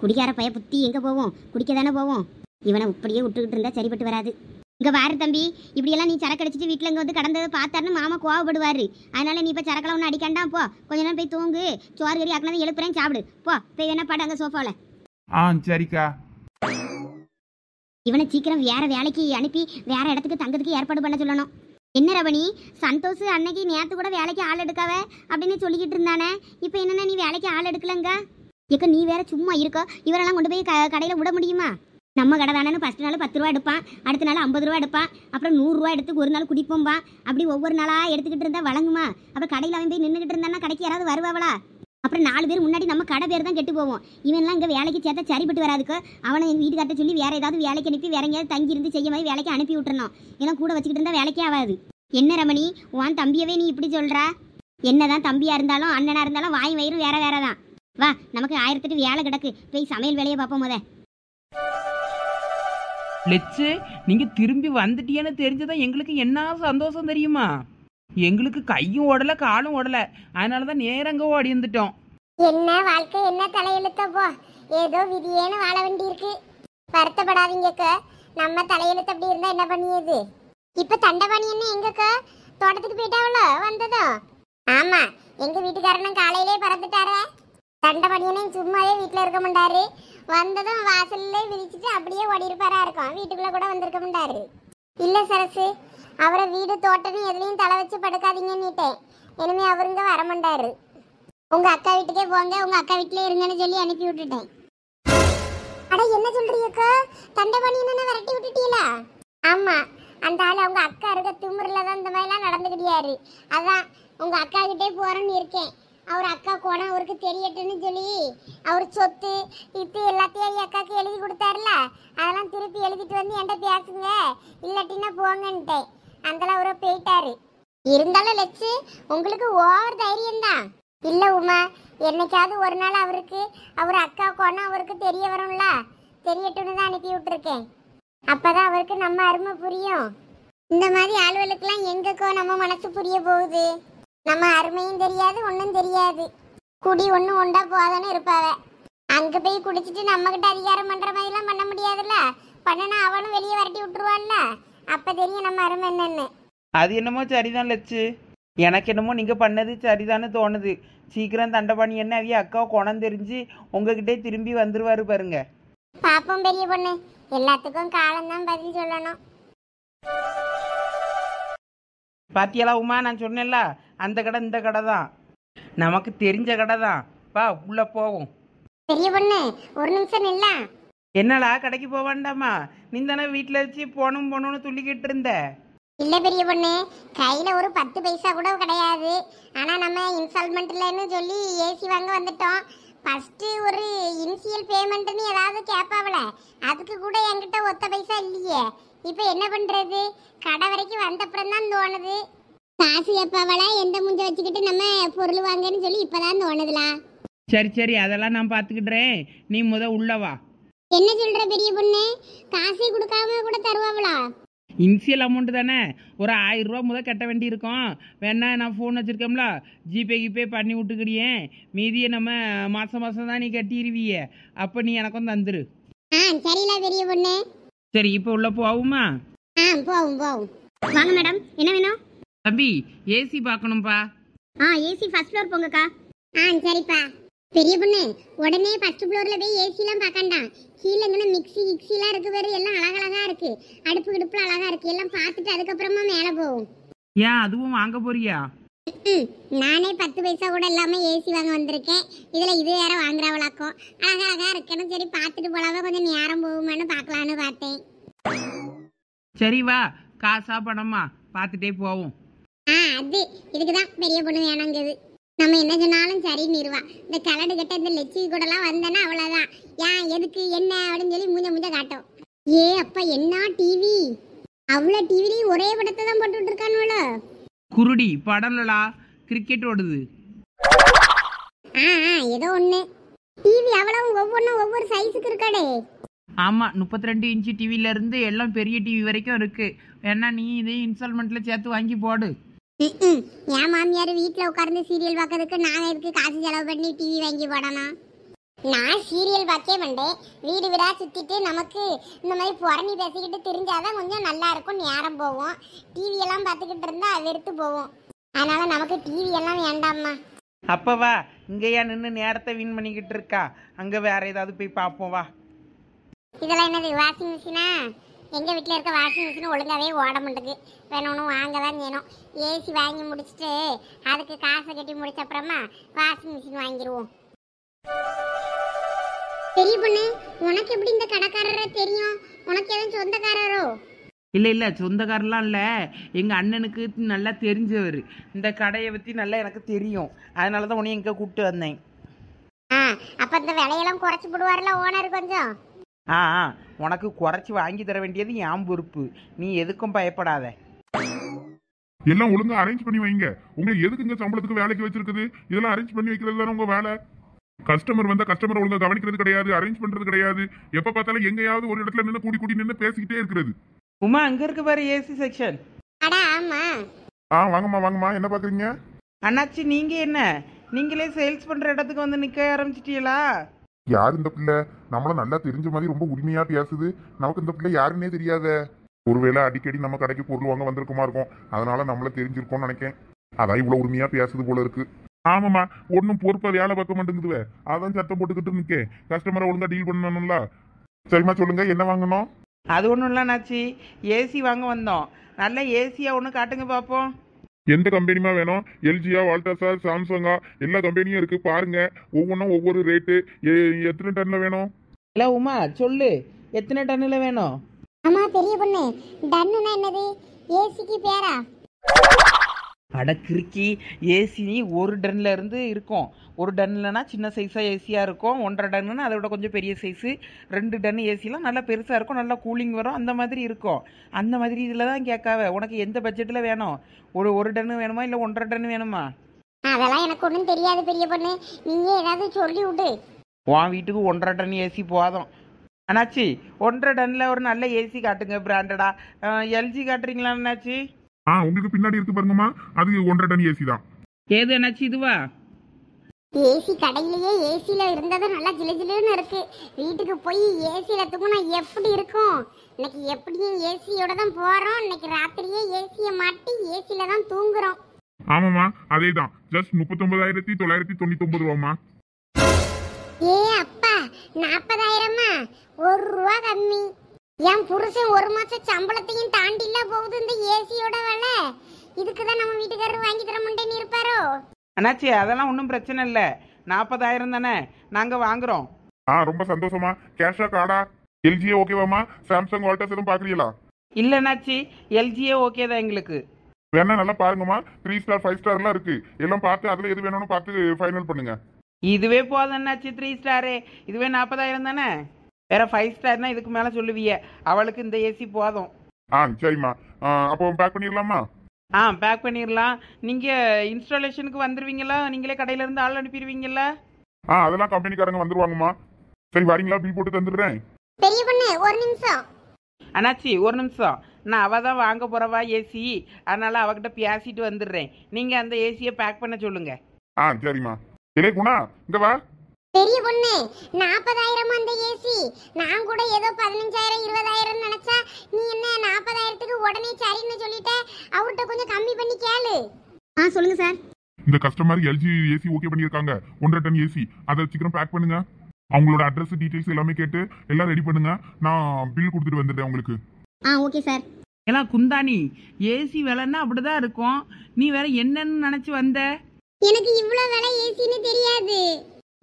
குடிக்கார பைய புத்தி எங்கே போவோம்? குடிக்க தானே போவோம். இவனை இப்படியே விட்டுக்கிட்டு இருந்தால் சரிப்பட்டு வராது. இங்கே வாரு தம்பி, இப்படியெல்லாம் நீ சரக்கு அடிச்சிட்டு வீட்டில் இங்கே வந்து கடந்ததை பார்த்தாருன்னு மாமா கோவப்படுவார். அதனால நீ இப்போ சரக்கெல்லாம் ஒன்று அடிக்காண்டாம். போ, கொஞ்ச நேரம் போய் தூங்கு. சோறு கறி ஆக்கினதை எழுப்புறேன், சாப்பிடு. போ போய் வேணா பாடு அங்கே சோஃபாவில். சரிக்கா. இவனை சீக்கிரம் வேற வேலைக்கு அனுப்பி வேற இடத்துக்கு தங்கத்துக்கு ஏற்பாடு பண்ண சொல்லணும். என்ன ரவணி, சந்தோஷ் அன்னைக்கு நேற்று கூட வேலைக்கு ஆள் எடுக்காவ அப்படின்னு சொல்லிக்கிட்டு இருந்தானே. இப்போ என்னென்ன நீ வேலைக்கு ஆள் எடுக்கலங்க? ஏக்க நீ வேற சும்மா இருக்க. இவரெல்லாம் கொண்டு போய் கடையில் விட முடியுமா? நம்ம கடை தானே ஃபஸ்ட் நாள் 10 ரூபா எடுப்பான், அடுத்த நாள் 50 ரூபா எடுப்பான், அப்புறம் 100 ரூபா எடுத்து ஒரு நாள் குடிப்போம்பா. அப்படி ஒவ்வொரு நாளாக எடுத்துக்கிட்டு இருந்தா வழங்குமா? அப்புறம் கடையில் அவன் போய் நின்றுக்கிட்டு இருந்தானா கடைக்கு யாராவது வருவாங்களா? அப்புறம் 4 பேர் முன்னாடி நம்ம கடை பேர் தான் கெட்டு போவோம். இவன்லாம் இங்கே வேலைக்கு சேர்த்தா சரிப்பட்டு வராதுக்கு. அவனை எங்கள் வீட்டுக்கார்ட்ட சொல்லி வேற ஏதாவது வேலைக்கு அனுப்பி வேற எங்கேயாவது தங்கி இருந்து செய்ய மாதிரி வேலைக்கு அனுப்பி விட்டுறணும். ஏன்னா கூட வச்சுக்கிட்டு இருந்தால் வேலைக்கே ஆகாது. என்ன ரமணி, உன் தம்பியவே நீ இப்படி சொல்கிறா? என்னதான் தம்பியாக இருந்தாலும் அண்ணனாக இருந்தாலும் வாய் வயிறு வேற வேற தான். வா, நமக்கு 1008 வேலை கிடக்கு. போய் சமையல் வேலையை பார்ப்போம். முத லெச்சு, நீங்க திரும்பி வந்துட்டீன்னு தெரிஞ்சதான் எங்களுக்கு என்ன சந்தோஷம் தெரியுமா? எங்களுக்கு கையும் ஓடல காலும் ஓடல. அதனாலதான் நேரங்க ஓடி வந்துட்டோம். என்ன வாழ்க்கை, என்ன தலையெழுத்தப்போ. ஏதோ விதியேன்னு வாழ வேண்டி இருக்கு. வருத்தப்படாதீங்கக்க. நம்ம தலையெழுத்து அப்படி இருந்தா என்ன பண்ணியது? இப்ப தண்டபாணி என்ன எங்கக்கா தோட்டத்துக்கு போயிட்டாவள வந்ததோ? ஆமா, எங்க வீட்டுக்காரனும் காலையிலே பறந்துட்டாரே. தண்டபாணியனையும் சும்மாவே வீட்டுல இருக்க மாட்டாரு. வந்ததும் வாசல்ல விரிச்சிட்டு அப்படியே ஓடி இருப்பாரா இருக்கும். வீட்டுக்குள்ள கூட வந்திருக்க மாட்டாரு. இல்ல சரசு, அவரை வீடு தோட்டம்னு எதுலையும் தலை வச்சு படுக்காதீங்கன்னுட்டேன். இனிமே அவருங்க வரமாட்டாரு. உங்க அக்கா வீட்டுக்கே போங்க, உங்க அக்கா வீட்டிலே இருங்கன்னு சொல்லி அனுப்பி விட்டுட்டேன். அட என்ன சொல்றீங்கக்கா? தண்டபாணி என்ன விரட்டி விட்டுட்டீங்களா? ஆமா, அந்த ஆள் அவங்க அக்கா இருக்க திமுறில தான் இந்த மாதிரிலாம் நடந்துக்கிட்டியாரு. அதான் உங்க அக்கா கிட்டே போறேன்னு இருக்கேன். அவர் அக்கா கோணம் அவருக்கு தெரியட்டுன்னு சொல்லி அவர் சொத்து இது எல்லாத்தையும் அக்காவுக்கு எழுதி கொடுத்தாருல, அதெல்லாம் திருப்பி எழுதிட்டு வந்து என்கிட்ட பேசுங்க, இல்லாட்டின்னா போங்கன்ட்டேன். அந்தளவு அவரை போயிட்டாரு. இருந்தாலும் லட்சு, உங்களுக்கு ஓவர் தைரியம் தான். இல்லை உமா, என்னைக்காவது ஒரு நாள் அவருக்கு அவர் அக்கா கோணம் அவருக்கு தெரிய வரும்ல, தெரியட்டுன்னு தான் அனுப்பி விட்டுருக்கேன். அப்பதான் அவருக்கு நம்ம அருமை புரியும். இந்த மாதிரி ஆளுகளுக்கெல்லாம் எங்கக்கோ நம்ம மனசு புரிய போகுது. நம்ம அருமையும் தெரியாது, ஒன்றும் தெரியாது. குடி ஒன்றும் உண்டா போதான்னு இருப்பாவ. அங்கே போய் குடிச்சிட்டு நம்மகிட்ட அதிகாரம் பண்ணுற மாதிரிலாம் பண்ண முடியாதுல்ல. பண்ணனா அவனும் வெளியே வரட்டி விட்டுருவான்ல. அப்போ தெரியும் நம்ம அருமை என்னன்னு. அது என்னமோ சரிதான் லட்சு. எனக்கு என்னமோ நீங்கள் பண்ணது சரிதான்னு தோணுது. சீக்கிரம் தண்டபாணி என்ன அவிய அக்காவை குணம் தெரிஞ்சு உங்ககிட்டே திரும்பி வந்துருவாரு பாருங்க. பாப்போம் பெரிய பொண்ணு, எல்லாத்துக்கும் காலம்தான் பதில் சொல்லணும். பாத்தியலா உமா, நான் சொன்னேன்ல அந்த கடை இந்த கடை தான், நமக்கு தெரிஞ்ச கடை தான். வா உள்ள போவோம். பெரிய பொண்ணு ஒரு நிமிஷம் நில்ல. என்னடா கடைக்கு போக வேண்டாமா? நீ தானே வீட்டில் வச்சு போகணும்னு துள்ளிக்கிட்டு இருந்த. இல்ல பெரிய பொண்ணு, கையில ஒரு 10 பைசா கூட கிடையாது. ஆனா நம்ம இன்ஸ்டால்மெண்ட்லன்னு சொல்லி ஏசி வாங்க வந்துட்டோம். ஃபர்ஸ்ட் ஒரு இனிஷியல் பேமெண்ட்னு ஏதாவது கேட்பாவல, அதுக்கு கூட என்கிட்ட ஒத்த பைசா இல்லையே. இப்போ என்ன பண்றது? கடை வரைக்கும் வந்தப்புறம் தான் தோணுது. காசு கேட்பாவல, எந்த முஞ்ச வச்சுக்கிட்டு நம்ம பொருள் வாங்கன்னு சொல்லி இப்பதான் தோணுதுலா. சரி சரி, அதெல்லாம் நான் பார்த்துக்கிடுறேன். நீ உள்ளவா. என்ன சொல்ற பெரிய பொண்ணு? காசே கொடுக்காம கூட தருவாவளா? இனிஷியல் அமௌண்ட் தானே, ஒரு 1000 ரூபா கட்ட வேண்டி இருக்கும். வேணா நான் ஃபோன் வச்சுருக்கோம்ல, ஜிபே பண்ணி விட்டுக்கிறியேன். மீதியை நம்ம மாதம் தான் நீ கட்டிடுவிய. அப்போ நீ எனக்கும் தந்துரு. சரிலா பெரிய பொண்ணு. சரி, இப்போ உள்ள போவுமா? போவும் போவும். வாங்க மேடம், என்ன வேணும்? தம்பி, ஏசி பார்க்கணும்ப்பா. ஏசி ஃபர்ஸ்ட் ஃப்ளோர் போங்கக்கா. சரிப்பா. பெரிய பொண்ணு, உடனே ஃபர்ஸ்ட் ஃப்ளோர்ல போய் ஏசிலாம் பார்க்கண்டாம். கீழே இங்கே மிக்ஸிலாம் இருக்கு பேரு, எல்லாம் அழகழகா இருக்கு. அடுப்பு கிடுப்புல அழகா இருக்கு. எல்லாம் பார்த்துட்டு அதுக்கப்புறமா மேலே போவோம். ஏன் அதுவும் வாங்க போறியா? நானே 10 பைசா கூட இல்லாம ஏசி வாங்க வந்திருக்கேன். இதுல இது வேற வாங்குறவளாக்கும். அழகழகா இருக்கணும். சரி பார்த்துட்டு போலாம, கொஞ்சம் நேரம் போகுமான்னு பார்க்கலான்னு பார்த்தேன். சரி வா, காசா பணமா பார்த்துட்டே போவோம். அது இதுக்குதான் பெரிய பொண்ணு வேணாங்குது. நம்ம என்ன சொன்னாலும் சரி நிறுவா. இந்த கலடு கட்ட இந்த லட்சி கூடலாம் வந்தேன்னா அவ்வளோதான். ஏன் எதுக்கு என்ன அப்படின்னு சொல்லி மூஞ்ச காட்டும். ஏ அப்பா, என்ன டிவி! அவ்வளோ டிவிலையும் ஒரே படத்தை தான் போட்டுட்டு இருக்கானுவளோ. குருடி படம்லா, கிரிக்கெட் ஓடுது. ஏதோ ஒன்று. டிவி அவ்வளவு ஒவ்வொன்றும் ஒவ்வொரு சைஸுக்கு இருக்காடே. ஆமாம், 32 இன்ச்சு டிவிலேருந்து எல்லாம் பெரிய டிவி வரைக்கும் இருக்கு. வேணா நீ இதையும் இன்ஸ்டால்மெண்ட்டில் சேர்த்து வாங்கி போடு. என் மாமியார் வீட்டில் உட்கார்ந்து சீரியல் பார்க்கறதுக்கு நாங்கள் எதுக்கு காசு செலவு பண்ணி டிவி வாங்கி போடணும்? நான் சீரியல் பார்க்கே மாட்டேன். வீடு வீடாக சுற்றிட்டு நமக்கு இந்த மாதிரி புறணி பேசிக்கிட்டு தெரிஞ்சாதான் கொஞ்சம் நல்லா இருக்கும், நேரம் போவோம். டிவியெல்லாம் பார்த்துக்கிட்டு இருந்தா வெறுத்து போவோம். அதனால நமக்கு டிவி எல்லாம் வேண்டாம்மா. அப்பவா இங்கேயா நின்று நேரத்தை வீண் பண்ணிக்கிட்டு இருக்கா? அங்கே வேற ஏதாவது போய் பார்ப்போம் வா. இதெல்லாம் என்னது, வாஷிங் மிஷினா? எங்கள் வீட்டில் இருக்க வாஷிங் மிஷின் ஒழுங்காகவே ஓட மாட்டேங்குது. வேணும் வாங்க தான் வேணும். ஏசி வாங்கி முடிச்சுட்டு அதுக்கு காசை கட்டி முடிச்ச அப்புறமா வாஷிங் மிஷின் வாங்கிடுவோம். பெரிய பொண்ணு, உனக்கு எப்படி இந்த கடைக்காரரை தெரியும்? உனக்கு எதுவும் சொந்தக்காரரோ? இல்லை சொந்தக்காரெலாம் இல்லை, எங்கள் அண்ணனுக்கு நல்லா தெரிஞ்சவர். இந்த கடையை பற்றி நல்லா எனக்கு தெரியும். அதனால தான் உன்னை எங்கே கூப்பிட்டு வந்தேன். அப்போ இந்த விலையெல்லாம் குறைச்சி போடுவார்ல ஓனர் கொஞ்சம்? உனக்கு குறைச்சி வாங்கி தர வேண்டியது என் பொறுப்பு. நீ எதுக்கும் பயப்படாத. எல்லாம் ஒழுங்கா அரேஞ்ச் பண்ணி வைங்க. உங்க எதுக்குங்க சம்பளத்துக்கு வேலைக்கு வச்சிருக்குது? இதெல்லாம் அரேஞ்ச் பண்ணி வைக்கிறது தானே உங்க வேலை. கஸ்டமர் வந்தா கஸ்டமர் ஒழுங்கா கவனிக்கிறது கிடையாது, அரேஞ்ச் பண்றது கிடையாது. எப்ப பார்த்தாலும் எங்கேயாவது ஒரு இடத்துல நின்று கூடி நின்று பேசிக்கிட்டே இருக்கிறது. உமா, அங்க இருக்கு பாரு ஏசி செக்ஷன். வாங்கம்மா, என்ன பாக்குறீங்க? அண்ணாச்சி, நீங்க என்ன நீங்களே சேல்ஸ் பண்ற இடத்துக்கு வந்து நிக்க ஆரம்பிச்சிட்டீங்களா? யார் இந்த பிள்ளை? நம்மள நல்லா தெரிஞ்ச மாதிரி ரொம்ப உரிமையா பேசுது. நமக்கு இந்த பிள்ளை யாருன்னே தெரியாத. ஒருவேளை அடிக்கடி நம்ம கடைக்கு பொருள் வாங்க வந்திருக்குமா இருக்கும், அதனால நம்மள தெரிஞ்சிருக்கோம்னு நினைக்கேன். அதான் இவ்வளவு உரிமையா பேசுது போல இருக்கு. ஆமாம்மா, ஒன்னும் பொறுப்பா வேலை பார்க்க மாட்டேங்குதுவே. அதான் சத்தம் போட்டுக்கிட்டு நிக்கேன். கஸ்டமரை ஒழுங்கா டீல் பண்ணணும்ல. சரிம்மா, சொல்லுங்க என்ன வாங்கணும்? அது ஒன்றும் இல்லை நாச்சி, ஏசி வாங்க வந்தோம். நல்ல ஏசியா ஒன்று காட்டுங்க பார்ப்போம். எந்த கம்பெனிமா வேணும்? எல்ஜியா, வால்டாஸா, சாம்சங்கா, எல்லா கம்பெனியும் இருக்கு. பாருங்க, ஒவ்வொன்றும் ஒவ்வொரு ரேட்டு. எத்தனை டன்ல வேணும்? இல்லை உமா, சொல்லு எத்தனை டன்னில் வேணும்? ஆமா பெரிய பொண்ணு, டன்னுனா என்னது? ஏசிக்கு பேரா? அட கிறுக்கி, ஏசி ஒரு டன்ல இருந்து இருக்கும். ஒரு டன்லனா சின்ன சைஸாக ஏசியாக இருக்கும். 1.5 டன்னுன்னா அதை விட கொஞ்சம் பெரிய சைஸு. 2 டன் ஏசிலாம் நல்லா பெருசாக இருக்கும், நல்லா கூலிங் வரும், அந்த மாதிரி இருக்கும். அந்த மாதிரி இதில் தான் கேட்காவ. உனக்கு எந்த பட்ஜெட்டில் வேணும்? ஒரு டன்னு வேணுமா இல்லை 1.5 டன் வேணுமா? அதெல்லாம் எனக்கு ஒன்றும் தெரியாது பெரிய பொண்ணு, நீங்க ஏதாவது சொல்லி விடு. உன் வீட்டுக்கு 1.5 டன் ஏசி போதும். அண்ணாச்சி, 1.5 டன்னில் ஒரு நல்ல ஏசி காட்டுங்க, பிராண்டடா. எல்ஜி காட்டுறீங்களா அண்ணாச்சி? உங்களுக்கு பின்னாடி இருக்கு பாருங்கம்மா, அது 1.5 டன் ஏசி தான். ஏது அண்ணாச்சி, இதுவா? ஏசி கடையிலேயே ஏசியில இருந்ததும் நல்லா ஜிலுஜிலுன்னு இருக்கு. வீட்டுக்கு போய் ஏசியில தூங்கினா எப்படி இருக்கும்? இன்னைக்கு எப்படியும் ஏசியோட தான் போறோம். இன்னைக்கு ராத்திரியே ஏசியை மாட்டி ஏசியில தான் தூங்குறோம். ஆமாம்மா, அதே தான். ஜஸ்ட் 39,999 ரூபாம்மா. ஏ அப்பா, 40,000மா? ₹1 கம்மி. என் புருஷன் ஒரு மாசம் சம்பளத்தையும் தாண்டில போகுது இந்த ஏசியோட விலை. இதுக்குதான் நம்ம வீட்டுக்காரர் வாங்கி தர மாட்டேன்னு இருப்பாரோ? அண்ணாச்சி அதெல்லாம் ஒன்றும் பிரச்சனை இல்லை, 40,000 தானே நாங்கள் வாங்குறோம். ரொம்ப சந்தோஷமா. கேஷா கார்டா? எல்ஜியே ஓகேவாம்மா? சாம்சங் வால்டர்ஸ் எதுவும் பாக்குறீங்களா? இல்லை அண்ணாச்சி, எல்ஜியே ஓகே தான் எங்களுக்கு. வேணா நல்லா பாருங்கம்மா. 3 ஸ்டார் 5 ஸ்டார்லாம் இருக்கு. எல்லாம் பார்த்து அதுல எது வேணும்னு பார்த்து ஃபைனல் பண்ணுங்க. இதுவே போதும் அண்ணாச்சி, 3 ஸ்டாரு இதுவே 40,000 தானே. வேற 5 ஸ்டார்னா இதுக்கு மேலே சொல்லுவிய. அவளுக்கு இந்த ஏசி போதும். சரிம்மா. அப்போ பேக் பண்ணிடலாமா? பேக் பண்ணிடலாம். நீங்கள் இன்ஸ்டாலேஷனுக்கு வந்துடுவீங்களா? நீங்களே கடையிலேருந்து ஆள் அனுப்பிடுவீங்களா? அதெல்லாம் கம்பெனிக்காரங்க வந்துருவாங்கம்மா. சரி வரீங்களா? பில் போட்டு தந்துடுறேன். பெரிய பொண்ணு ஒரு நிமிஷம். அண்ணாச்சி ஒரு நிமிஷம், நான் அவள் தான் வாங்க போகிறவா ஏசி, அதனால் அவகிட்ட பேசிட்டு வந்துடுறேன். நீங்கள் அந்த ஏசியை பேக் பண்ண சொல்லுங்கள். சரிம்மா. இல்லை குணா, இங்க வா. பெரிய பொண்ணு 40,000 அந்த ஏசி. நான் கூட ஏதோ 15,000 20,000 நினைச்சா, நீ என்ன 40,000க்கு உடனே சரின்னு சொல்லிட்ட. அவர்கிட்ட கொஞ்சம் கம்மி பண்ணி கேளு. சொல்லுங்க சார். இந்த கஸ்டமர் எல்ஜி ஏசி ஓகே பண்ணியிருக்காங்க. 1.5 டன் ஏசி. அதை சீக்கிரம் பேக் பண்ணுங்க. அவங்களோட அட்ரஸ் டீடைல்ஸ் எல்லாமே கேட்டு எல்லாம் ரெடி பண்ணுங்க. நான் பில் கொடுத்துட்டு வந்துடுறேன் உங்களுக்கு. Okay sir. எல்லாம் குந்தாணி, ஏசி விலைன்னா அப்படிதான் இருக்கும். நீ வேற என்னன்னு நினச்சி வந்த? எனக்கு இவ்வளவு விலை ஏசின்னு தெரியாது.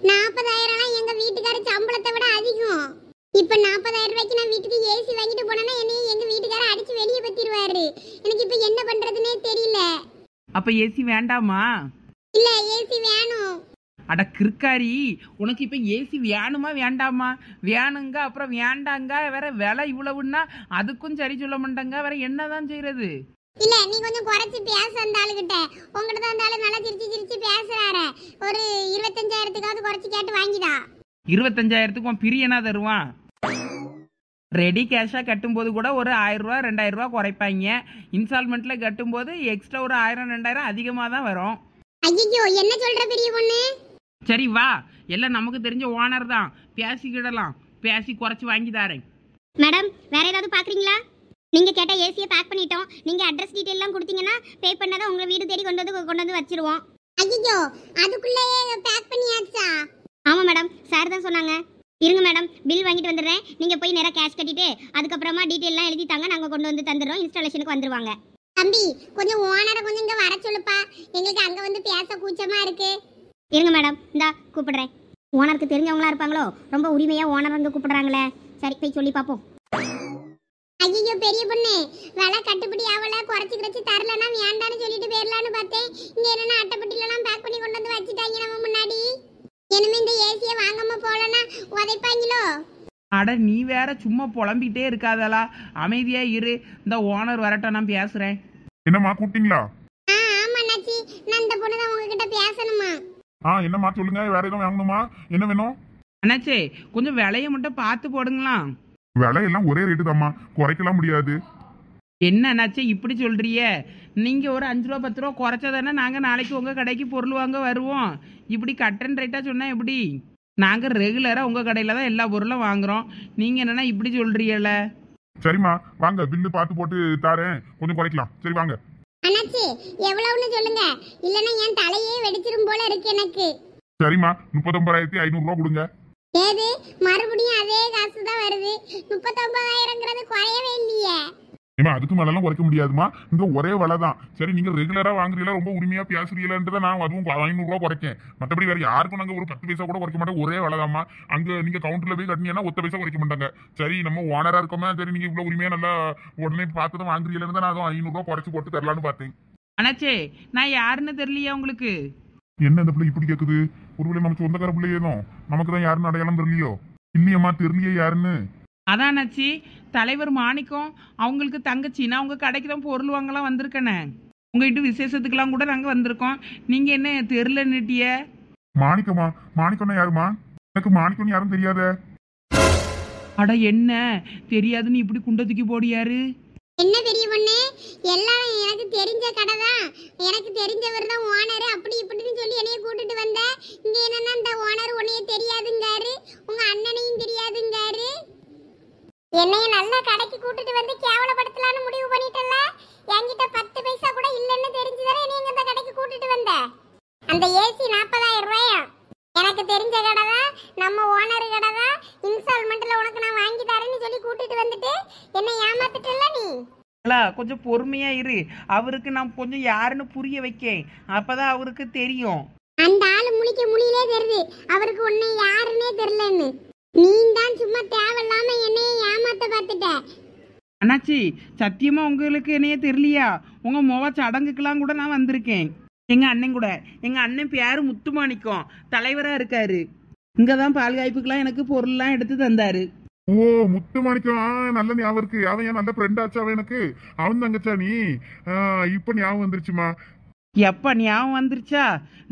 40,000 எங்க வீட்டுக்காரர் சம்பளத்தை விட அதிகம். இப்ப 40,000 ரூபாய்க்கு நான் வீட்டுக்கு ஏசி வாங்கிட்டு போனேன்னா என்னைய எங்க வீட்டுக்காரர் அடிச்சு வெளியே பத்திடுவாரு. எனக்கு இப்ப என்ன பண்றதுன்னே தெரியல. அப்போ ஏசி வேண்டாமா? இல்ல, ஏசி வேணும். அட கிறுக்காரி, உனக்கு இப்போ ஏசி வேணுமா வேண்டாமா? வேணுங்க, அப்புறம் வேண்டாங்க, வேற விலை இவ்வளவுன்னா அதுக்கும் சரி சொல்ல மாட்டாங்க. வேற என்னதான் செய்யறது? இல்ல, நீ கொஞ்சம் குறைச்சு பேச அந்த ஆளுகிட்ட. உங்ககிட்ட தான் அந்த ஆளு நல்லா சிரிச்சு சிரிச்சு பேசுறாரு. ஒரு 25,000த்துக்காவது குறைச்சு கேட்டு வாங்கிடா. 25,000த்துக்கு உன் பிரியனா தருவான்? ரெடி கேஷாக கட்டும்போது கூட ஒரு 1,000 ரூபா 2,000 ரூபா குறைப்பாங்க. இன்ஸ்டால்மெண்ட்டில் கட்டும்போது எக்ஸ்ட்ரா ஒரு 1,000 2,000 அதிகமாக தான் வரும். ஐயோ, என்ன சொல்ற பெரிய பொண்ணு? சரி வா, எல்லாம் நமக்கு தெரிஞ்ச ஓனர் தான், பேசிக்கிடலாம். பேசி குறைச்சி வாங்கி தாரேன். மேடம், வேற ஏதாவது பாக்குறீங்களா? நீங்க கேட்ட ஏசியை பேக் பண்ணிட்டோம். நீங்க அட்ரஸ் டீடைல் எல்லாம் கொடுத்தீங்கன்னா பே பண்ணாதான் உங்க வீடு தேடி கொண்டு வந்து வச்சிருவோம். ஐயோ, அதுக்குள்ளேயே பேக் பண்ணியாச்சா? ஆமா மேடம், சார் தான் சொன்னாங்க. இருங்க மேடம், பில் வாங்கிட்டு வந்துடுறேன். நீங்க போய் நேரா கேஷ் கட்டிட்டு அதுக்கப்புறமா டீடைல் எல்லாம் எழுதி தாங்க, நாங்க கொண்டு வந்து தந்துடுறோம். இன்ஸ்டாலேஷனுக்கு வந்துருவாங்க. தம்பி, கொஞ்சம் ஓனரை கொஞ்சம் இங்க வர சொல்லுப்பா. எங்களுக்கு அங்க வந்து பேச கூச்சமா இருக்கு. இருங்க மேடம், இந்தா கூப்பிடுறேன். ஓனருக்கு தெரிஞ்சவங்களா இருப்பாங்களோ? ரொம்ப உரிமையா ஓனர் வந்து கூப்பிடுறாங்களே. சரி, போய் சொல்லி பாப்போம். ஐயோ பெரிய பொண்ணு, விலை கட்டுப்படி ஆவல, குறைச்சு தரலன்னா வேண்டான்னு சொல்லிட்டு போயிடலான்னு பார்த்தேன். இங்க என்னன்னா அட்டைப்பட்டிலாம் பேக் பண்ணி கொண்டு வந்து வச்சுட்டாங்க நம்ம முன்னாடி. இனிமே இந்த ஏசியை வாங்காம போலன்னா உதைப்பாங்களோ? அட நீ வேற சும்மா புலம்பிக்கிட்டே இருக்காதலா, அமைதியா இரு. இந்த ஓனர் வரட்டும், நான் பேசுறேன். என்னம்மா கூப்பிட்டீங்களா? ஆமா அண்ணாச்சி, நான் இந்த பொண்ணு தான் உங்ககிட்ட பேசணுமா. என்னம்மா சொல்லுங்க. வேற எதுவும் வாங்கணுமா? என்ன வேணும்? அண்ணாச்சே, கொஞ்சம் விலையை மட்டும் பார்த்து போடுங்களா. விலை எல்லாம் ஒரே ரேட்டு தாம்மா, குறைக்கலாம் முடியாது. என்ன அண்ணாச்சே இப்படி சொல்றிய? நீங்க ஒரு 5 ரூபா 10 ரூபா குறைச்சா தானே நாங்க நாளைக்கு உங்க கடைக்கு பொருள் வாங்க வருவோம். இப்படி கட்டன் ரேட்டா சொன்னா எப்படி? நாங்க ரெகுலரா உங்க கடையில தான் எல்லா பொருளும் வாங்குறோம். நீங்க என்னன்னா இப்படி சொல்றீல? சரிம்மா வாங்க, பில்லு பார்த்து போட்டு தாரேன், கொஞ்சம் குறைக்கலாம். சரி வாங்க. அண்ணாச்சி, எவ்வளவுன்னு சொல்லுங்க, இல்லன்னா என் தலையே வெடிச்சிரும் போல இருக்கு எனக்கு. சரிம்மா, 39,500 ரூபா கொடுங்க. ஏது, மறுபடியும் அதே காசு தான் வருது. 39,000ங்கிறது குறையவே இல்லையே. ஏமா அதுக்கு மேலாம் குறைக்க முடியாதுமா, இங்க ஒரே விலை தான். சரி, நீங்க ரெகுலரா வாங்குறீங்களா, ரொம்ப உரிமையா பேசுறீங்களா, நான் அதுவும் 500 ரூபா குறைக்கேன். மற்றபடி வேற யாருக்கும் நாங்க ஒரு 10 பைசா கூட குறைக்க மாட்டோம். ஒரே விலை தான்மா. அங்க நீங்க கவுண்டர்ல போய் கட்டினீங்கன்னா 1 பைசா குறைக்க மாட்டாங்க. சரி, நம்ம ஓனரா இருக்கோமா, சரி நீங்க இவ்வளவு உரிமையா நல்லா உடனே பார்த்து தான் வாங்குறீங்களா, நான் அதுவும் 500 ரூபா குறைச்சு போட்டு தரலான்னு பார்த்தேன். அண்ணாச்சே, நான் யாருன்னு தெரியலையா உங்களுக்கு? என்ன இந்த பிள்ளை இப்படி கேக்குது? ஒருவேளை நம்ம சொந்தக்கார பிள்ளை ஏதோ நமக்கு தான் யாருன்னு அடையாளம் தெரியலையோ? இல்லையம்மா, தெரியலையே யாருன்னு. அதான் அண்ணாச்சி, தலைவர் மாணிக்கம் அவங்களுக்கு தங்கச்சி. நான் உங்க கடைக்கு தான் பொருள் வாங்கலாம் வந்திருக்கேனே. உங்க வீட்டு விசேஷத்துக்கெல்லாம் கூட நாங்க வந்திருக்கோம். நீங்க என்ன தெரியலன்னுட்டிய? மாணிக்கமா? மாணிக்கம்னா யாருமா? எனக்கு மாணிக்கம்னு யாரும் தெரியாத. அட என்ன தெரியாதுன்னு இப்படி குண்டை தூக்கி போடியாரு? என்ன பெரிய பொண்ணு, எல்லாம் எனக்கு தெரிஞ்ச கடை தான், எனக்கு தெரிஞ்சவர் தான் ஓனர், அப்படி இப்படின்னு சொல்லி என்னைய கூட்டிட்டு வந்த. இங்க என்னன்னா இந்த ஓனர் உன்னைய தெரியாதுங்காரு, உங்க அண்ணனையும் தெரியாதுங்காரு. என்னைய நல்ல கடைக்கு கூட்டிட்டு வந்து கேவலப்படுத்தலான்னு முடிவு பண்ணிட்டல. என்கிட்ட 10 பைசா கூட இல்லைன்னு தெரிஞ்சுதானே என்னைய இந்த கடைக்கு கூட்டிட்டு வந்த. அந்த ஏசி 40,000 ரூபாயா? எனக்கு தெரிஞ்ச கடை தான், நம்ம ஓனர் கடை தான், இன்ஸ்டால்மெண்ட்ல உனக்கு நான் வாங்கி தரேன்னு சொல்லி கூட்டிட்டு வந்துட்டு என்னை ஏமாத்திட்டல நீ. கொஞ்சம் பொறுமையா இரு, அவருக்கு நான் கொஞ்சம் யாருன்னு புரிய வைக்கேன், அப்பதான் அவருக்கு தெரியும். அந்த ஆளு முழிக்க முழியிலே தெரியுது அவருக்கு உன்னை யாருன்னே தெரியலன்னு. நீ தான் சும்மா தேவையில்லாம என்னைய ஏமாத்த பார்த்துட்ட. அண்ணாச்சி, சத்தியமா உங்களுக்கு என்னையே தெரியலையா? உங்க முக சடங்குக்கெல்லாம் கூட நான் வந்திருக்கேன். எங்க அண்ணன் கூட, எங்க அண்ணன் பேரு முத்துமாணிக்கம், தலைவரா இருக்காரு. இங்கதான் பால் காய்ப்புக்கெல்லாம் எனக்கு பொருள்லாம் எடுத்து தந்தாரு. ஓ, முத்துமாணிக்கம், நல்ல ஞாபகம் இருக்கு. அவன் என் நல்ல ஃப்ரெண்ட் ஆச்சு. அவன் எனக்கு அவன் தங்கச்சா நீ. இப்ப ஞாபகம் வந்துருச்சுமா. எப்ப ஞாபகம் வந்துருச்சா?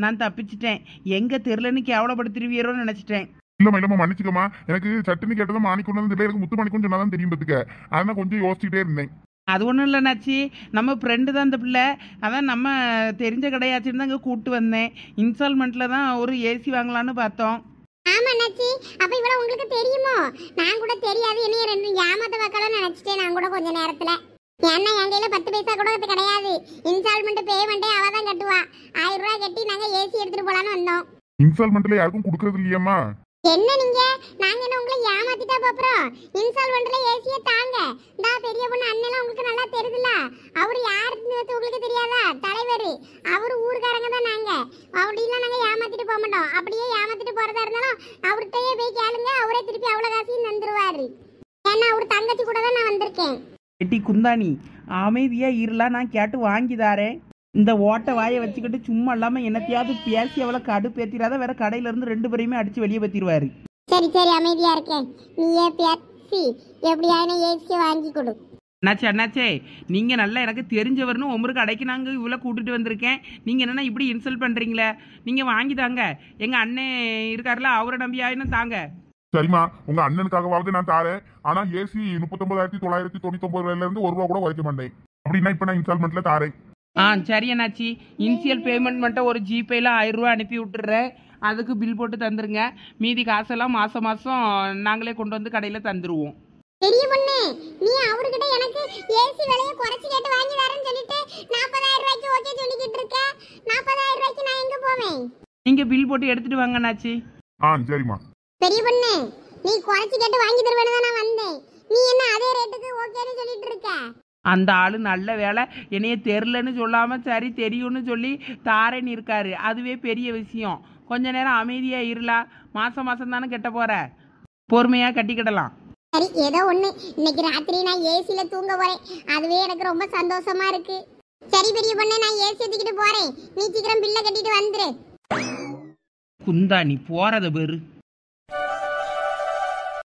நான் தப்பிச்சிட்டேன். எங்க தெரியலன்னு கேவலப்படுத்திருவீரோன்னு நினைச்சிட்டேன். இல்லம்மா மன்னிச்சுக்கம்மா. எனக்கு சட்டுன்னு கேட்டதும் மாணிக்கம் தெரியல, எனக்கு முத்துமாணிக்கம் சொன்னாதான் தெரியும் பத்துக்க. அதான் கொஞ்சம் யோசிச்சுட்டே இருந்தேன். அது ஒன்றும் இல்லைனாச்சி, நம்ம ஃப்ரெண்டு தான் அந்த பிள்ளை. அதான் நம்ம தெரிஞ்ச கடையாச்சுன்னு தான் இங்கே கூப்பிட்டு வந்தேன். இன்ஸ்டால்மெண்ட்டில் தான் ஒரு ஏசி வாங்கலான்னு பார்த்தோம். ஆமா அண்ணாச்சி, அப்ப இவ்வளவு உங்களுக்கு தெரியுமோ? நான் கூட தெரியாது, என்னைய ரெண்டு ஏமாத்த பார்க்கலாம் நினைச்சிட்டேன் நான் கூட கொஞ்ச நேரத்துல. ஏன்னா என் கையில 10 பைசா கூட கிடையாது. இன்ஸ்டால்மெண்ட் பேமெண்ட்டே அவ தான் கட்டுவா. 1000 ரூபாய் கட்டி நாங்க ஏசி எடுத்துட்டு போலான்னு வந்தோம். இன்ஸ்டால்மெண்ட்ல யாருக்கும் கொடுக்கறது இல்லையாம்மா? என்ன நீங்க, நாங்க என்ன உங்களை ஏமாத்திட்டா பாப்புறோம்? இன்ஸ்டால்மெண்ட்ல ஏசிய தாங்க. இந்த பெரிய பொண்ணு அண்ணெல்லாம் உங்களுக்கு நல்லா தெரியுதுல. அவர் யாருன்னு உங்களுக்கு தெரியாதா? தலைவர். அவர் ஊர்காரங்க தான். நாங்க அப்படிலாம் நாங்க ஏமாத்திட்டு போக மாட்டோம். அப்படியே ஏமாத்திட்டு போறதா இருந்தாலும் அவர்கிட்டயே போய் கேளுங்க, அவரே திருப்பி அவ்வளவு காசையும் தந்துருவாரு. ஏன்னா அவர் தங்கச்சி கூட தான் நான் வந்திருக்கேன். எட்டி குந்தாணி, அமைதியா இருலாம், நான் கேட்டு வாங்கி தாரேன். இந்த ஓட்ட வாயை வச்சுக்கிட்டு சும்மா இல்லாமல் என்னத்தையாவது பேசி அவளை கடுப்பேற்றிடாத. வேற கடையில இருந்து 2 பேரையுமே அடிச்சு வெளியே பற்றிடுவாரு. சரி சரி, அமைதியா இருக்கேன். நீயே பேசி எப்படியான ஏசிய வாங்கி கொடு. அண்ணாச்சே, நீங்கள் நல்லா எனக்கு தெரிஞ்சவர்னு ஒவ்வொரு கடைக்கு நாங்கள் இவ்வளோ கூட்டிட்டு வந்திருக்கேன். நீங்கள் என்னென்னா இப்படி இன்சல்ட் பண்ணுறீங்களே? நீங்கள் வாங்கி தாங்க. எங்கள் அண்ணன் இருக்காருல, அவரை நம்பி ஆயினும் தாங்க. சரிம்மா, உங்க அண்ணனுக்காகவாவது நான் தாரேன். ஆனா ஏசி 39,999 இருந்து 1 ரூபா கூட குறைக்க மாட்டேன். அப்படின்னா இப்ப நான் இன்ஸ்டால்மெண்ட்ல தாரேன். சரி அண்ணாச்சி, இனிஷியல் பேமெண்ட் மட்டும் ஒரு ஜிபேயில் 1000 ரூபா அனுப்பி விட்டுறேன். அதுக்கு பில் போட்டு தந்துருங்க. மீதி காசெல்லாம் மாதம் மாதம் நாங்களே கொண்டு வந்து கடையில் தந்துடுவோம். பெரிய பொண்ணு, நீ அவர்கிட்ட எனக்கு ஏசி விலையை குறைச்சி கேட்டு வாங்கி தரேன்னு சொல்லிட்டு 40,000 ரூபாய்க்கு ஓகே சொல்லிக்கிட்டு இருக்க. 40,000 ரூபாய்க்கு நான் எங்க போவேன்? நீங்கள் பில் போட்டு எடுத்துட்டு வாங்க அண்ணாச்சி. சரிம்மா. பெரிய பொண்ணு, நீ குறைச்சி கேட்டு வாங்கி தருவேன்னு தான் நான் வந்தேன். நீ என்ன அதே ரேட்டுக்கு ஓகேன்னு சொல்லிட்டு இருக்க? அந்த ஆளு நல்ல வேலை, என்னைய தெரிலன்னு சொல்லாமல் சரி தெரியும்னு சொல்லி தாரேன்னு இருக்காரு. அதுவே பெரிய விஷயம். கொஞ்ச நேரம் அமைதியாக இருலாம். மாதம் தானே கட்ட போகிற, பொறுமையாக கட்டிக்கிடலாம். சரி, ஏதோ ஒன்று. இன்னைக்கு ராத்திரி நான் ஏசியில தூங்க போறேன். அதுவே எனக்கு ரொம்ப சந்தோஷமா இருக்கு. சரி பெரிய பொண்ணு, நான் ஏசி எடுத்துக்கிட்டு போறேன். நீ சீக்கிரம் பில்லை கட்டிட்டு வந்துரு. குந்தா, நீ போகிறத பெரு.